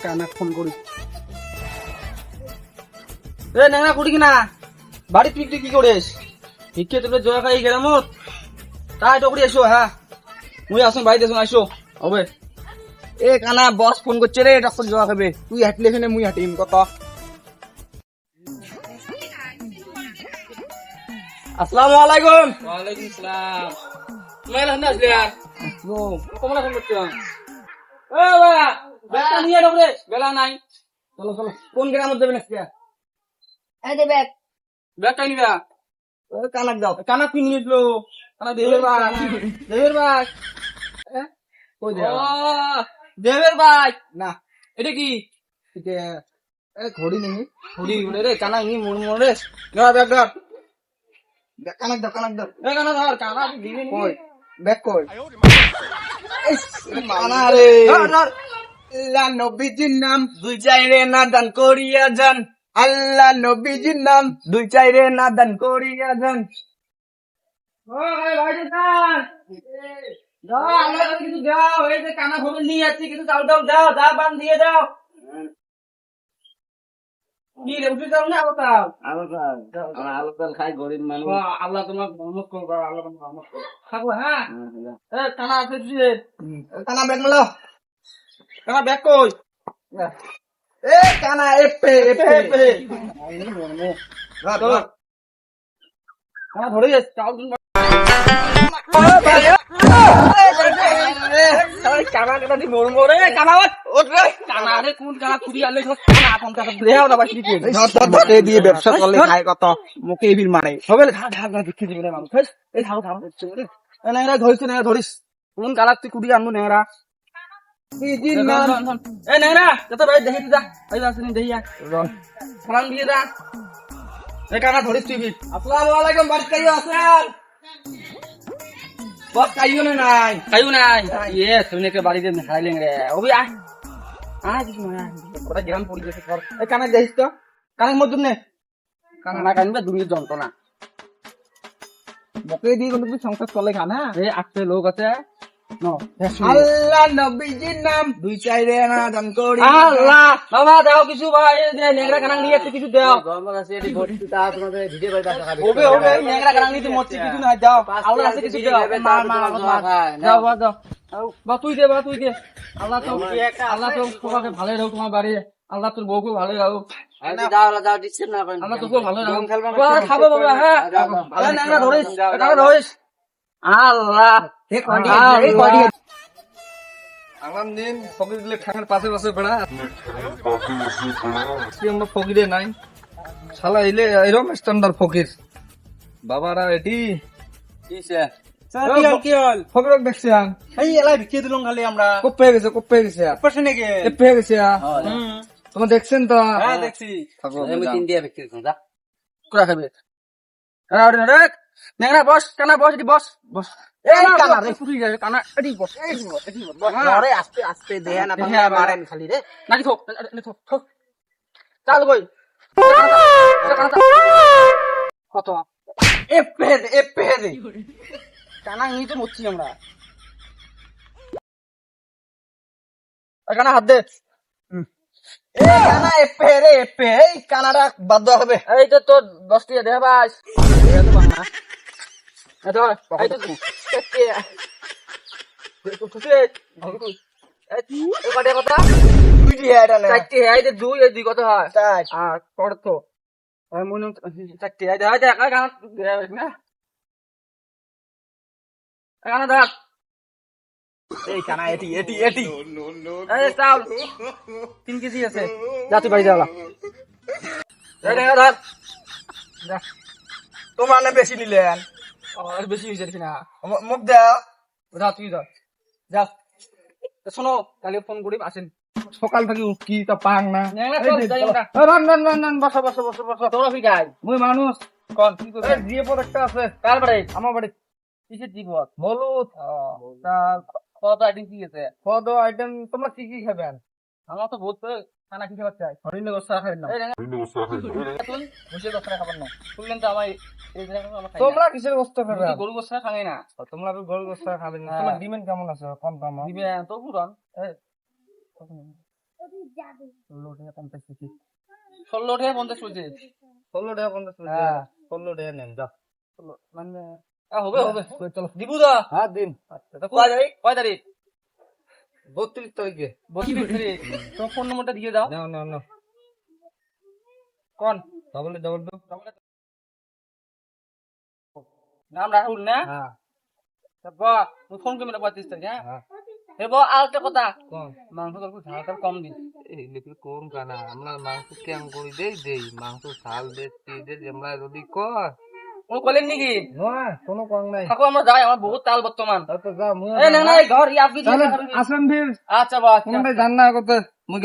কানা ফোন করি। এ নেংরা কুড়ি কিনা বাড়ি তুই তুই কি করিস ভিক্ষে তোকে জয়া খাই গেলাম তাই টকরি এসো হ্যাঁ মুই আসুন বাড়িতে আসুন আসো হবে। এ কানা বস ফোন করছে রে, তখন জয়া খাবে। তুই হাঁটলে এখানে মুই হাঁটিম কত। আসসালামু আলাইকুম। ওয়ালাইকুম সালাম। তুমি এখানে আসলে আর কমলা ফোন করছো এ বাবা বেলা নিয়ে ঢোকরে বেলা নাই। চলো চলো কোন গ্রামে দেবেন আজকে এই দে ব্যাগ। ব্যাগটা নিবা কানাক দাও কানাক কিনে নিয়েছিল কানা দেবের ভাই দেবের ভাই কই দে ও দেবের ভাই না এটা কি এটা ঘড়ি নেই। হুড়ি বলে রে কানা নি মন মন রে ধর ব্যাগ ধর কানাক দাও কানাক দাও। এ কানা ধর কানা দিবি নি কই ব্যাগ কই? কানা রে ধর ধর। আল্লাহ নবীজির নাম দুই চাইরে না দান করিয়া যান আল্লাহ নবীজির নাম দুই চাইরে না দান করিয়া যান ও ভাই ভাই দান দাও আমরা কিছু দাও এই যে কানা খবর নিয়ে যাচ্ছি কিছু চাল দাও দাও দা বান দিয়ে দাও কি রে উঠে যাও না আলোতাও আলোকাল খাই গরিব মানুষ। আল্লাহ তোমার রহমত করবে আল্লাহ তোমার রহমত করবে থাকো হ্যাঁ এ কানা আছে যে কানা ব্যাগ মেলো। কানা ব্যাগ কই এ কানা এপে এপে এপে। ধর চলো ধর। কানা ধরে যাচ্ছে চাল দিন কানা কাটা দি মর মরে কানা ওঠ রে কানা রে কোন কানা খুদি আলে কানা কোন কাটা দেও না বাকি কি ধর ধর ধর। এই দিয়ে ব্যবসা করলে খায় কত, মুখে বিল মারে। হবে ঘা ঘা ঘা দেখে দিবে না মানুষ এই থাও থাও এ নেংরা ধরিস নেংরা ধরিস কোন কালা তুই কুড়ি আনবো নেংরা নবীজির নাম এ নেংরা যত ভাই দেখি যা এই আসনি দেইয়া সালাম দিয়ে যা এ কানা ধরিস তুই বি আসসালামু আলাইকুম। বাড়ি কাইও আছেন? বস কাইও না নাই কাইও নাই ইয়ে শুনে কে বাড়িতে হারাইলেন রে ওবি আয় আয় কিছু না ওটা গ্রাম পড়ে গেছে কর এই কানা দেখিস তো, কানের মধ্যে নে। কানা কানবে দুনিয়ার যন্ত্রণা মুখে দিয়ে কিন্তু সংসার চলে খান। হ্যাঁ এই আসছে লোক আছে আল্লাহ নবীজির নাম দুই চাইরে না দান করি। আল্লাহ বাবা দাও কিছু ভাই নেংরা কানা নিয়ে আসছে কিছু দাও গরমের আছে এটি ভর্তি তা তোমাদের ভিডিও বাড়িতে আসা খাবে। ওবে ওবে নেংরা কানা নিতে মরছি কিছু না দাও আল্লাহ আছে কিছু দাও মা মা মা দাও বা দাও বা তুই দে আল্লাহ তো তোমাকে ভালো রাখো তোমার বাড়ি আল্লাহ তোর বউকে ভালো রাখো আরে দাও দাও দিচ্ছেন না এখন। আল্লাহ তোকে ভালো রাখো খেলবা না। বাবা খাবো বাবা হ্যাঁ আল্লাহ নেংরা ধরিস নেংরা ধরিস আল্লাহ আমার দিন ফকির দিলে ঠ্যাঙের পাশে পাশে বেড়া আমরা ফকিরে নাই শালা এলে এরকম স্ট্যান্ডার্ড ফকির বাবারা এটি কিসে কি হল ফকির দেখছি এই এলাই ভিক্ষে দিলাম খালি আমরা কোপ পেয়ে গেছে কোপ পেয়ে গেছে পাশে নাকি এ পেয়ে গেছে তোমার দেখছেন তো হ্যাঁ দেখছি থাকো, আমি যাও। 3 দিয়ে বিক্রি করুন যা। কোরা খাবে নেংরা বস কানা বস এটি বস বস এই কানা রে। কানা এটি বস ঘরে আস্তে আস্তে দেয়া না হ্যাঁ, মারেন খালি রে। নাকি থোক থোক থোক চাল কই কত এ পেয়ে দে কানা নিয়ে তো মরছি আমরা কানা হাত দে এ কানা এ পেয়ে রে এ পেয়ে এই কানাটা বাদ দেওয়া হবে। এই তো তোর 10 টাকা দে বাস এই তো কটা কথা তুই দিয়ে এটা নে। চারটে এই যে দুই এই দুই কত হয় তাই আর কত তো মনে চারটে এই দেখা যায় কানা না কানা ধর এই কানা এটি এটি এটি এই চাউল 3 কেজি আছে যা তুই বাড়ি যাওয়া এই দেখা ধর যা তোমার না বেশি নিলেন আর বেশি হয়েছে না মুখ দাও। যা তুই যা যা শোনো কালে ফোন করি আসেন সকাল থেকে কি তা পাং না। রান রান রান রান বসো বসো বসো বসো তোরা কি গাই মুই মানুষ কোন কি করবে দিয়ে পর একটা আছে কার বাড়ি আমার বাড়ি কিসের জীবন হলুদ। তা কত আইটেম কি আছে কত আইটেম তোমরা কি কি খাবেন? আমার তো বহুত খানা কি খাবার চাই হরিণের গোস্তা খাবেন না? তুই বসে গোসা খাবার না শুনলেন তো আমার এই জায়গা আমরা খাই তোমরা কিসের গোস্তা না খাবেন? গরু গোসা খাই না তোমরা তো গরু গোস্তা খাবেন না। হ্যাঁ। তোমার ডিমেন্ড কেমন আছে? কম দাম দিবে তো পুরান 16 টাকা 50 পয়সা 16 টাকা 50 পয়সা 16 টাকা 50 পয়সা হ্যাঁ 16 টাকা নেন যা মানে হবে হবে চলো দিবু দা হ্যাঁ দিন আচ্ছা তো কয় তারিখ 32 তারিখে 32 তারিখ তো ফোন নম্বরটা দিয়ে দাও নাও নাও নাও কোন ডবল নাম রাহুল না হ্যাঁ তারপর তুই ফোন করবি না 35 তারিখ হ্যাঁ হ্যাঁ হেব আর একটা কথা কোন মাংস তো ঝালটা কম দিন এই লিপি কোন কানা আমরা মাংস কেমন করি দেই মাংস চাল দে আমরা যদি কর ও বলেন নাকি নয় কোনো কম নাই থাকো আমরা যাই আমার বহুত তাল বর্তমান তো যা মুই এই না না এই ঘর ইয়াবি তাহলে আসেন ফির আচ্ছা বাস কোনটাই জান না কত মুই